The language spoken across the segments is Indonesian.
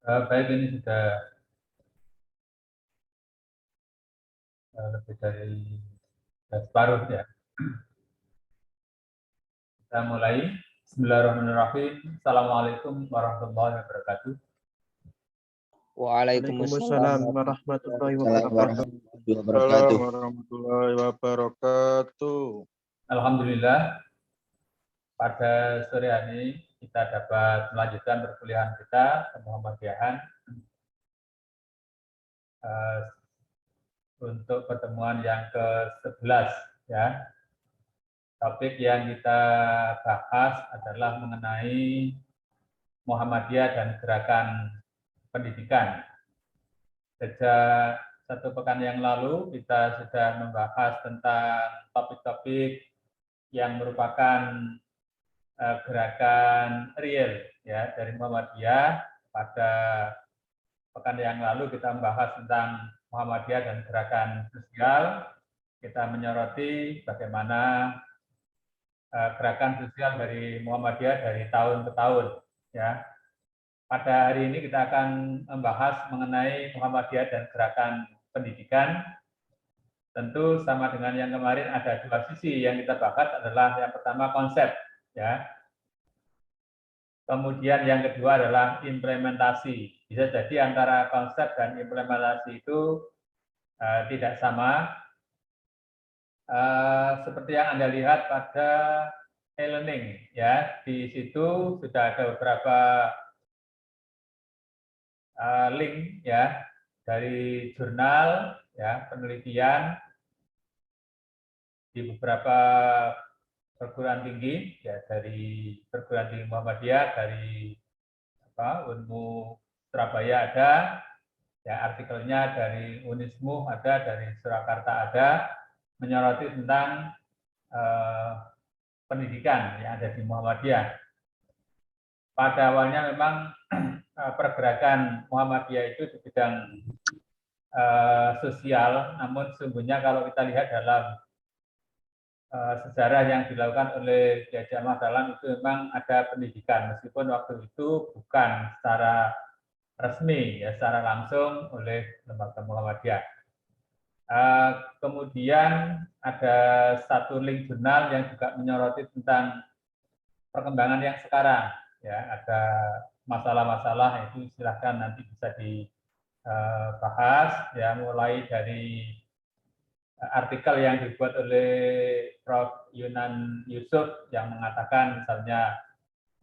Baik, ini sudah lebih dari separuh ya. Kita mulai. Bismillahirrahmanirrahim. Assalamualaikum warahmatullahi wabarakatuh. Waalaikumsalam warahmatullahi wabarakatuh. Assalamualaikum warahmatullahi wabarakatuh. Alhamdulillah, pada sore hari kita dapat melanjutkan perkuliahan kita Muhammadiyahan untuk pertemuan yang ke-11 ya. Topik yang kita bahas adalah mengenai Muhammadiyah dan gerakan pendidikan. Sejak 1 pekan yang lalu kita sudah membahas tentang topik-topik yang merupakan gerakan real ya dari Muhammadiyah. Pada pekan yang lalu kita membahas tentang Muhammadiyah dan gerakan sosial. Kita menyoroti bagaimana gerakan sosial dari Muhammadiyah dari tahun ke tahun ya. Pada hari ini kita akan membahas mengenai Muhammadiyah dan gerakan pendidikan. Tentu sama dengan yang kemarin ada 2 sisi yang kita bahas adalah yang pertama konsep ya. Kemudian yang kedua adalah implementasi. Bisa jadi antara konsep dan implementasi itu tidak sama. Seperti yang Anda lihat pada e-learning ya, di situ sudah ada beberapa link ya dari jurnal ya penelitian di beberapa perguruan tinggi ya, dari perguruan tinggi Muhammadiyah, dari UNMU Surabaya ada ya, artikelnya dari Unismu ada, dari Surakarta ada, menyoroti tentang pendidikan yang ada di Muhammadiyah. Pada awalnya memang pergerakan Muhammadiyah itu di bidang sosial, namun sesungguhnya kalau kita lihat dalam sejarah yang dilakukan oleh Kiai Ahmad Dahlan itu memang ada pendidikan, meskipun waktu itu bukan secara resmi, ya secara langsung oleh lembaga Muhammadiyah. Kemudian ada satu link jurnal yang juga menyoroti tentang perkembangan yang sekarang, ya ada masalah-masalah itu silahkan nanti bisa dibahas, ya mulai dari artikel yang dibuat oleh Prof. Yunan Yusuf yang mengatakan misalnya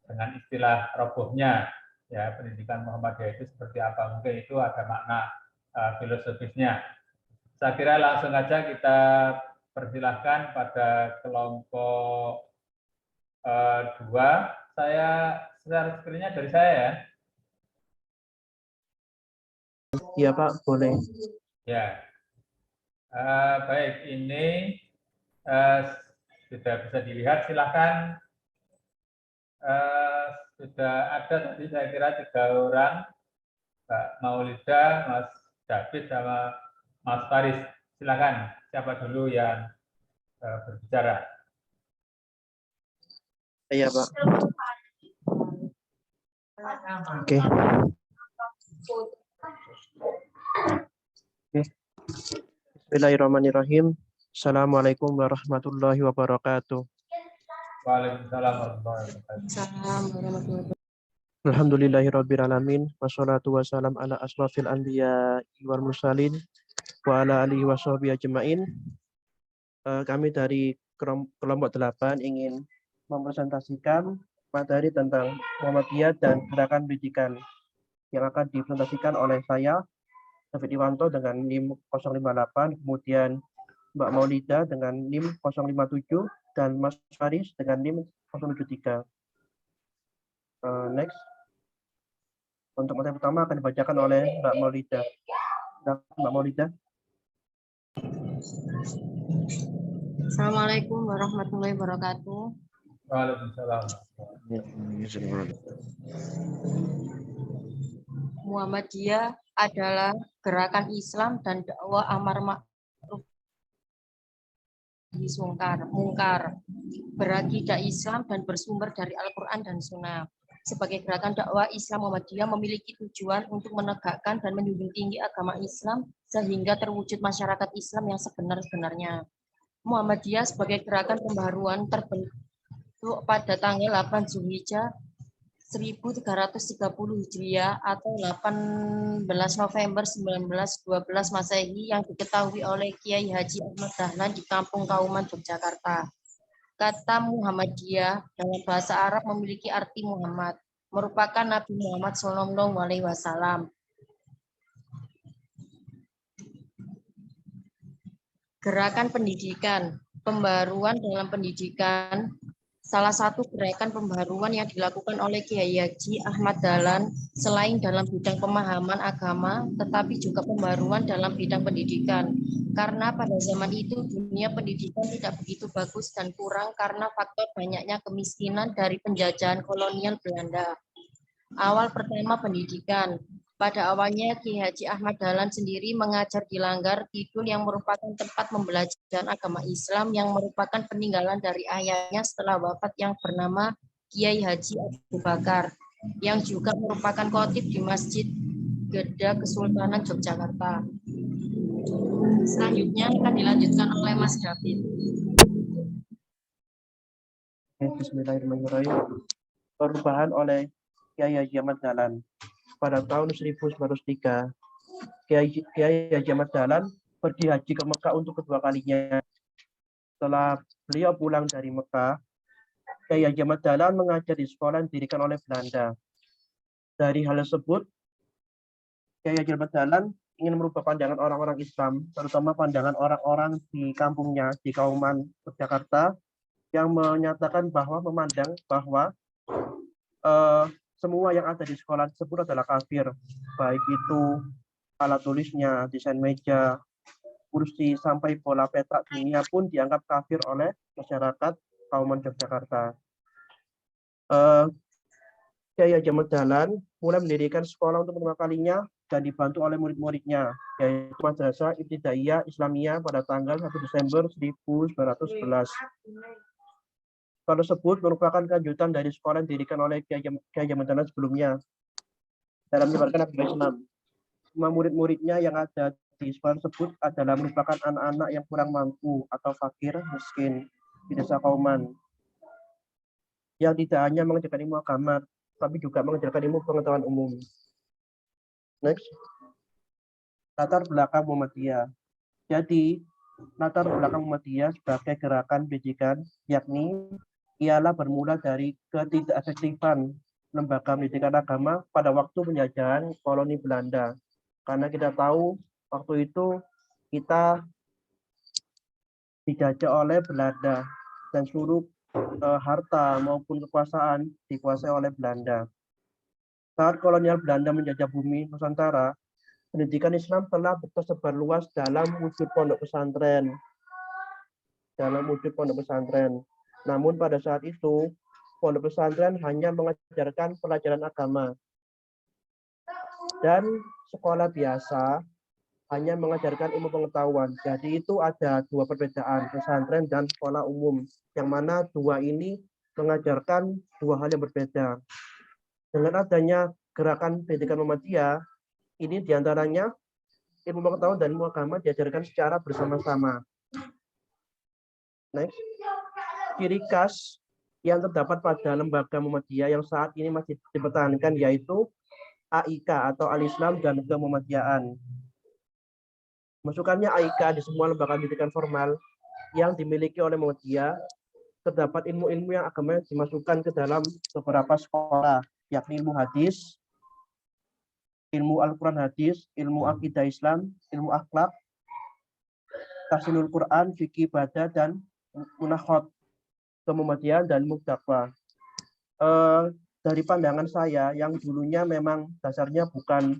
dengan istilah robohnya ya pendidikan Muhammadiyah itu seperti apa, mungkin itu ada makna filosofisnya. Saya kira langsung aja kita persilahkan pada kelompok 2. Saya share screen-nya dari saya ya. Iya Pak, boleh. Ya. Baik, ini sudah bisa dilihat, silakan. Sudah ada tadi saya kira 3 orang, Mbak Maulida, Mas David, sama Mas Faris. Silakan, siapa dulu yang berbicara? Iya Pak. Oke. Bismillahirrahmanirrahim. Assalamualaikum warahmatullahi wabarakatuh. Waalaikumsalam warahmatullahi wabarakatuh. Alhamdulillahirabbil alamin wassalatu wassalam ala asrofil anbiya wal mursalin wa ala alihi washabihi ajmain. Kami dari kelompok 8 ingin mempresentasikan materi tentang Muhammadiyah dan gerakan pendidikan yang akan dipresentasikan oleh saya David Iwanto dengan NIM 058, kemudian Mbak Maulida dengan NIM 057 dan Mas Faris dengan NIM 073. Next. Untuk materi pertama akan dibacakan oleh Mbak Maulida. Mbak Maulida. Assalamualaikum warahmatullahi wabarakatuh. Waalaikumsalam. Muhammadiyah adalah gerakan Islam dan dakwah amar ma'ruf mungkar, berakidah Islam dan bersumber dari Al-Quran dan Sunnah. sebagai gerakan dakwah Islam Muhammadiyah memiliki tujuan untuk menegakkan dan menjunjung tinggi agama Islam sehingga terwujud masyarakat Islam yang sebenar-benarnya. Muhammadiyah sebagai gerakan pembaharuan terbentuk pada tanggal 8 Zulhijjah 1330 Hijriah atau 18 November 1912 Masehi yang diketahui oleh Kiai Haji Ahmad Dahlan di Kampung Kauman, Yogyakarta. Kata Muhammadiyah dalam bahasa Arab memiliki arti Muhammad, merupakan Nabi Muhammad SAW. Gerakan pendidikan, pembaruan dalam pendidikan, salah satu gerakan pembaruan yang dilakukan oleh Kiai Haji Ahmad Dahlan selain dalam bidang pemahaman agama, tetapi juga pembaruan dalam bidang pendidikan. Karena pada zaman itu dunia pendidikan tidak begitu bagus dan kurang karena faktor banyaknya kemiskinan dari penjajahan kolonial Belanda. Awal pertama pendidikan. Pada awalnya Kiai Haji Ahmad Dahlan sendiri mengajar di Langgar Kidul yang merupakan tempat pembelajaran agama Islam yang merupakan peninggalan dari ayahnya setelah wafat yang bernama Kiai Haji Abu Bakar yang juga merupakan khotib di Masjid Gedha Kesultanan Yogyakarta. Selanjutnya akan dilanjutkan oleh Mas David. Bismillahirrahmanirrahim. Perubahan oleh Kiai Haji Ahmad Dahlan. Pada tahun 1903, Kiai Haji Ahmad Dahlan pergi haji ke Mekah untuk kedua kalinya. Setelah beliau pulang dari Mekah, Kiai Haji Ahmad Dahlan mengajar di sekolah yang didirikan oleh Belanda. Dari hal tersebut, Kiai Haji Ahmad Dahlan ingin merubah pandangan orang-orang Islam, terutama pandangan orang-orang di kampungnya, di Kauman, Yogyakarta, yang menyatakan bahwa memandang bahwa semua yang ada di sekolah tersebut adalah kafir, baik itu alat tulisnya, desain meja, kursi, sampai bola petak dunia pun dianggap kafir oleh masyarakat Kauman Yogyakarta. Kiai Haji Ahmad Dahlan mulai mendirikan sekolah untuk pertama kalinya dan dibantu oleh murid-muridnya, yaitu Madrasah Ibtidaiyah Islamiyah pada tanggal 1 Desember 1911. Sekolah tersebut merupakan kelanjutan dari sekolah yang didirikan oleh Kiai Haji Ahmad Dahlan sebelumnya dalam menyebarkan agama Islam. Semua murid-muridnya yang ada di sekolah tersebut adalah merupakan anak-anak yang kurang mampu atau fakir, miskin di desa Kauman, yang tidak hanya mengajarkan ilmu agama, tapi juga mengajarkan ilmu pengetahuan umum. Next, latar belakang Muhammadiyah. Jadi, latar belakang Muhammadiyah sebagai gerakan pendidikan, yakni ialah bermula dari ketidakefektifan lembaga pendidikan agama pada waktu penjajahan koloni Belanda. Karena kita tahu waktu itu kita dijajah oleh Belanda dan seluruh harta maupun kekuasaan dikuasai oleh Belanda. Saat kolonial Belanda menjajah bumi Nusantara, pendidikan Islam telah tersebar luas dalam wujud pondok pesantren. Namun pada saat itu, pondok pesantren hanya mengajarkan pelajaran agama. Dan sekolah biasa hanya mengajarkan ilmu pengetahuan. Jadi itu ada dua perbedaan, pesantren dan sekolah umum, yang mana dua ini mengajarkan dua hal yang berbeda. Dengan adanya gerakan pendidikan Muhammadiyah, ini diantaranya ilmu pengetahuan dan ilmu agama diajarkan secara bersama-sama. Next, ciri khas yang terdapat pada lembaga Muhammadiyah yang saat ini masih dipertahankan yaitu AIK atau Al-Islam dan Kemuhammadiyaan. Masukannya AIK di semua lembaga pendidikan formal yang dimiliki oleh Muhammadiyah, terdapat ilmu-ilmu yang agama dimasukkan ke dalam beberapa sekolah, yakni ilmu hadis, ilmu Al-Quran hadis, ilmu akidah Islam, ilmu akhlak, tahsinul Quran, fikih ibadah, dan munakhot, Kemuhammadiyaan, dan ilmu dakwah. Dari pandangan saya yang dulunya memang dasarnya bukan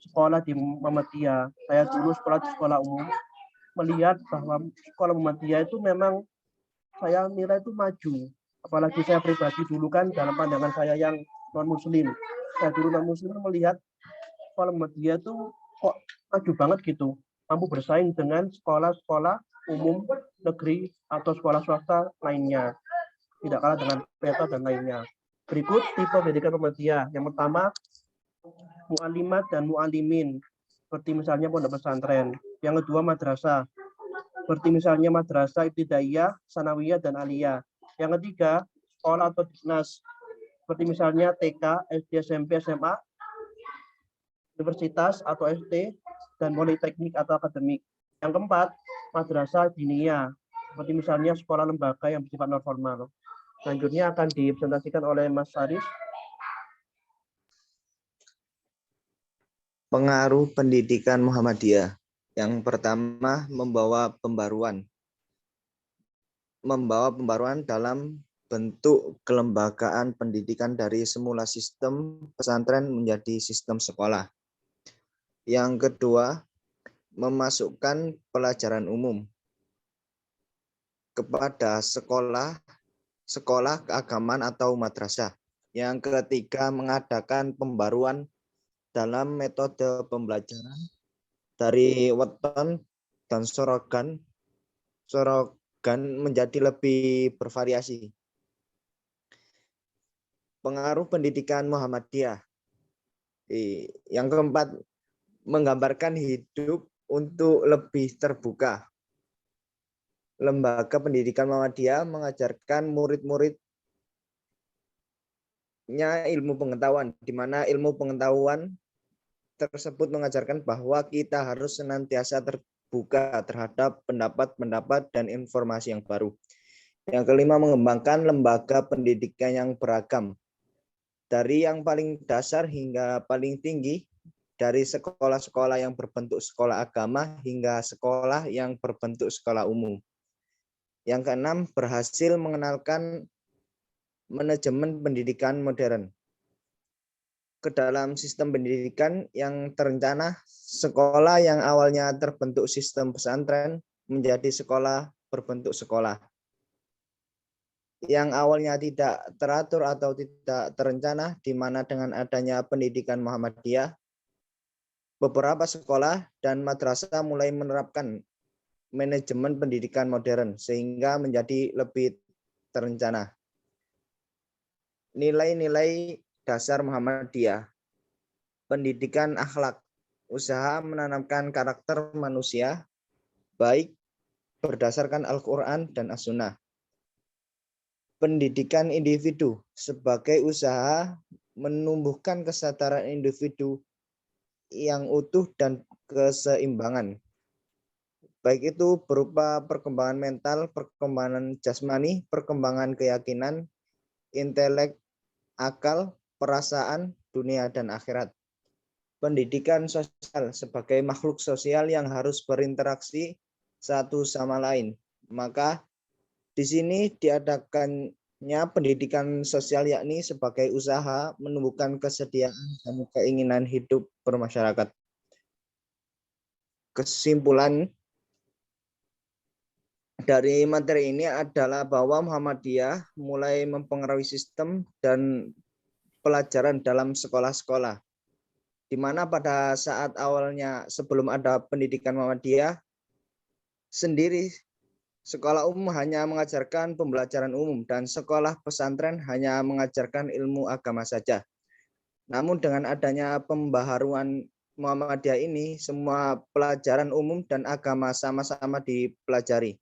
sekolah di Muhammadiyah, saya dulu sekolah di sekolah umum, melihat bahwa sekolah Muhammadiyah itu memang saya nilai itu maju. Apalagi saya pribadi dulu kan dalam pandangan saya yang non-muslim. Saya dulu non-muslim melihat sekolah Muhammadiyah itu kok maju banget gitu. Mampu bersaing dengan sekolah-sekolah umum negeri atau sekolah swasta lainnya. tidak kalah dengan peta dan lainnya. Berikut tipe pendidikan Muhammadiyah. Yang pertama, mu'alimat dan mu'alimin, seperti misalnya pondok pesantren. Yang kedua, madrasah, seperti misalnya madrasah ibtidaiyah, sanawiyah, dan aliyah. Yang ketiga, sekolah atau dinas, seperti misalnya TK, SD, SMP, SMA, universitas atau ST, dan politeknik atau akademik. Yang keempat, madrasah diniyah, seperti misalnya sekolah lembaga yang bersifat non formal. Selanjutnya akan dipresentasikan oleh Mas Faris. Pengaruh pendidikan Muhammadiyah. Yang pertama, membawa pembaruan dalam bentuk kelembagaan pendidikan dari semula sistem pesantren menjadi sistem sekolah. Yang kedua, memasukkan pelajaran umum kepada sekolah keagamaan atau madrasah. Yang ketiga, mengadakan pembaruan dalam metode pembelajaran dari weton dan sorogan menjadi lebih bervariasi. Pengaruh pendidikan Muhammadiyah. Yang keempat, menggambarkan hidup untuk lebih terbuka. Lembaga pendidikan Muhammadiyah mengajarkan murid-muridnya ilmu pengetahuan, di mana ilmu pengetahuan tersebut mengajarkan bahwa kita harus senantiasa terbuka terhadap pendapat-pendapat dan informasi yang baru. Yang kelima, mengembangkan lembaga pendidikan yang beragam, dari yang paling dasar hingga paling tinggi, dari sekolah-sekolah yang berbentuk sekolah agama hingga sekolah yang berbentuk sekolah umum. Yang keenam, berhasil mengenalkan manajemen pendidikan modern ke dalam sistem pendidikan yang terencana. Sekolah yang awalnya terbentuk sistem pesantren menjadi sekolah berbentuk sekolah. Yang awalnya tidak teratur atau tidak terencana, di mana dengan adanya pendidikan Muhammadiyah, beberapa sekolah dan madrasah mulai menerapkan manajemen pendidikan modern sehingga menjadi lebih terencana. Nilai-nilai dasar Muhammadiyah. Pendidikan akhlak, usaha menanamkan karakter manusia baik berdasarkan Al-Quran dan As-Sunnah. Pendidikan individu sebagai usaha menumbuhkan kesadaran individu yang utuh dan keseimbangan, baik itu berupa perkembangan mental, perkembangan jasmani, perkembangan keyakinan, intelek, akal, perasaan, dunia, dan akhirat. Pendidikan sosial sebagai makhluk sosial yang harus berinteraksi satu sama lain. Maka di sini diadakannya pendidikan sosial, yakni sebagai usaha menumbuhkan kesediaan dan keinginan hidup bermasyarakat. Kesimpulan dari materi ini adalah bahwa Muhammadiyah mulai mempengaruhi sistem dan pelajaran dalam sekolah-sekolah, di mana pada saat awalnya sebelum ada pendidikan Muhammadiyah sendiri, sekolah umum hanya mengajarkan pembelajaran umum dan sekolah pesantren hanya mengajarkan ilmu agama saja. Namun dengan adanya pembaharuan Muhammadiyah ini, semua pelajaran umum dan agama sama-sama dipelajari,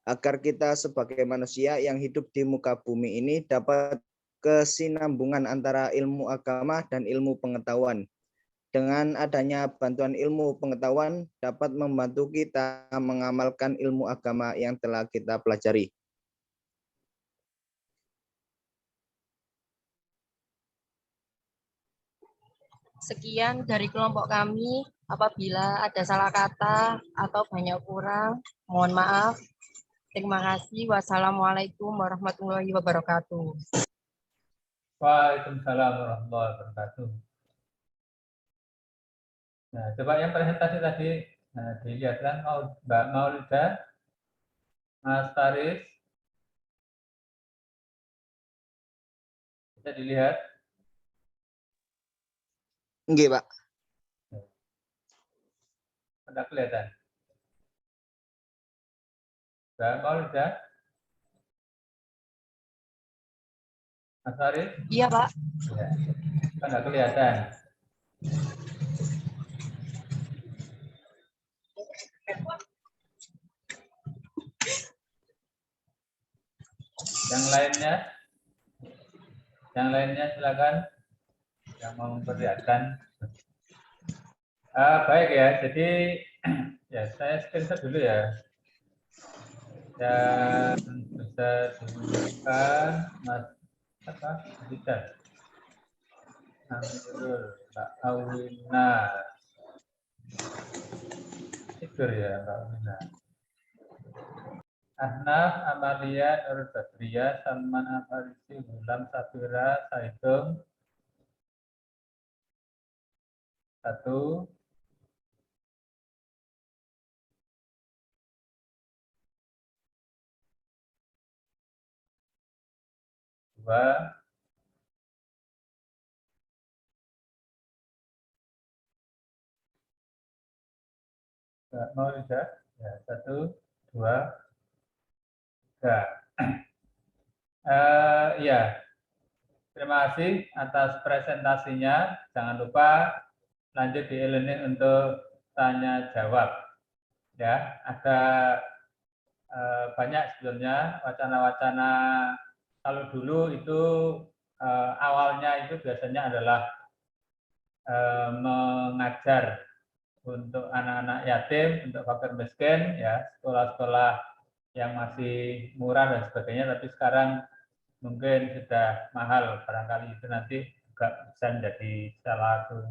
agar kita sebagai manusia yang hidup di muka bumi ini dapat kesinambungan antara ilmu agama dan ilmu pengetahuan. Dengan adanya bantuan ilmu pengetahuan dapat membantu kita mengamalkan ilmu agama yang telah kita pelajari. Sekian dari kelompok kami. Apabila ada salah kata atau banyak kurang, mohon maaf. Terima kasih. Wassalamualaikum warahmatullahi wabarakatuh. Waalaikumsalam warahmatullahi wabarakatuh. Nah, coba yang presentasi tadi dilihat kan, Mbak Maulida, Mas Faris, bisa dilihat. Nggih, Pak. Ada kelihatan. Mbak Maulida, Mas Farid? Iya, Pak. Ya. Kan nggak kelihatan. Yang lainnya silakan yang mau memperlihatkan. Baik ya, jadi ya saya screenshot dulu ya. Dan bisa dibuka Mas apa? Bisa. Amirul, Mbak Awina. Tidur ya Mbak Awina. Ahnaf, Amalia, Nur Badriya, Salman Aparisi, Hulam, Sabira, Saidum. 1. Dua. Mau tidak? Ya, 1, 2, 3. Ya, terima kasih atas presentasinya. Jangan lupa lanjut di e-learning untuk tanya jawab. Ya, ada banyak sebetulnya wacana-wacana. Kalau dulu itu awalnya itu biasanya adalah mengajar untuk anak-anak yatim, untuk fakir miskin, ya sekolah-sekolah yang masih murah dan sebagainya. Tapi sekarang mungkin sudah mahal, barangkali itu nanti juga bisa menjadi salah satu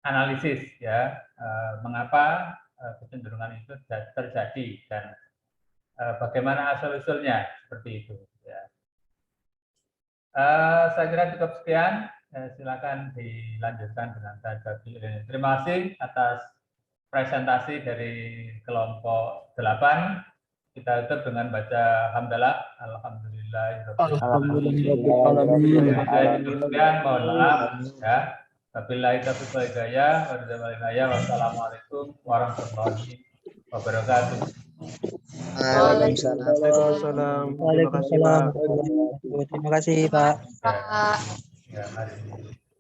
analisis ya mengapa kecenderungan itu terjadi dan bagaimana asal-usulnya seperti itu. Ya. Saya kira cukup sekian. Silakan dilanjutkan dengan tanya jawab. Terima kasih atas presentasi dari kelompok 8. Kita tutup dengan baca hamdalah. Alhamdulillah. Sekian, mohon maaf ya. Wabillahi taufiq wal hidayah. Wassalamualaikum warahmatullahi wabarakatuh. Waalaikumsalam. Waalaikumsalam. Terima kasih Pak. Pak. Ya, mari.